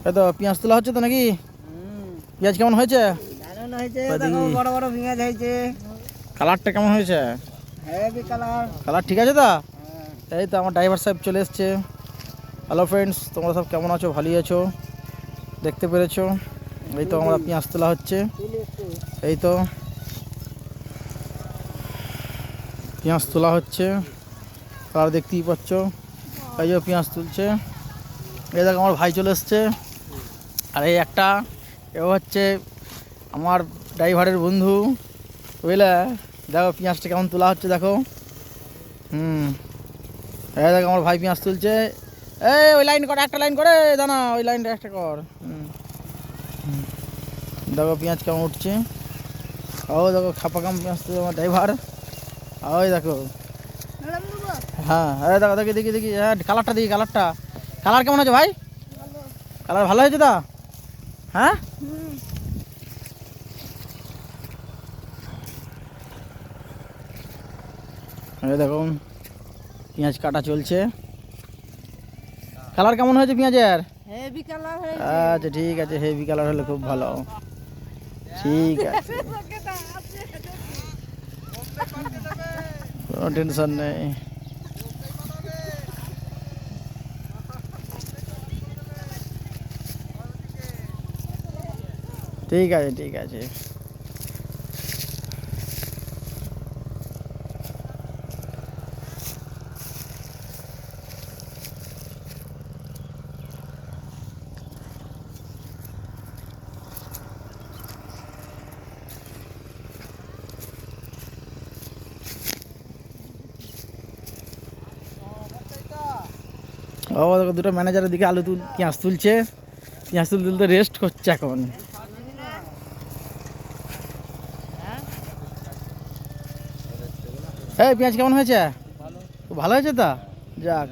এই তো পেঁয়াজ তোলা হচ্ছে তো নাকি? পেঁয়াজ কেমন হয়েছে? দারুণ হয়েছে, দেখো বড় বড় পেঁয়াজ হয়েছে। কালারটা কেমন হয়েছে? Heavy colour. কালার ঠিক আছে তো? এই তো আমার ড্রাইভার সাহেব চলে এসছে। হ্যালো ফ্রেন্ডস, তোমরা সব কেমন আছো? ভালোই আছো? দেখতে পেরেছো? এই তো আমরা পেঁয়াজ তোলা হচ্ছে। এই তো পেঁয়াজ তোলা হচ্ছে, কালার দেখতেই পাচ্ছ। এই যে পেঁয়াজ তুলছে। এই দেখো আমার ভাই চলে এসছে। আর এই একটা এও হচ্ছে আমার ড্রাইভারের বন্ধু, বুঝলে? দেখো পেঁয়াজটা কেমন তোলা হচ্ছে, দেখো। এই দেখো আমার ভাই পেঁয়াজ তুলছে। এই ওই লাইন করে, একটা লাইন করে দানা, ওই লাইনটা একটা কর। দেখো পেঁয়াজ কেমন উঠছে। ও দেখো খাপাকাম পেঁয়াজ তুলছে আমার ড্রাইভার। ওই দেখো। হ্যাঁ, এই দেখো, দেখি দেখি দেখি, হ্যাঁ কালারটা দেখি, কালারটা। কালার কেমন আছে ভাই? কালার ভালো হয়েছে তো? হ্যাঁ, এই দেখো পেঁয়াজ কাটা চলছে। কালার কেমন হয়েছে পেঁয়াজের? হেভি কালার হয়েছে। আচ্ছা ঠিক আছে, হেভি কালার হলে খুব ভালো। ঠিক আছে, কোনো টেনশন নেই। ঠিক আছে ঠিক আছে। ও দেখো দুটো ম্যানেজারের দিকে আলু পেঁয়াজ তুলছে। পেঁয়াজ তুলতে রেস্ট করছে এখন। এই পেঁয়াজ কেমন হয়েছে? ভালো হয়েছে তো? যাক,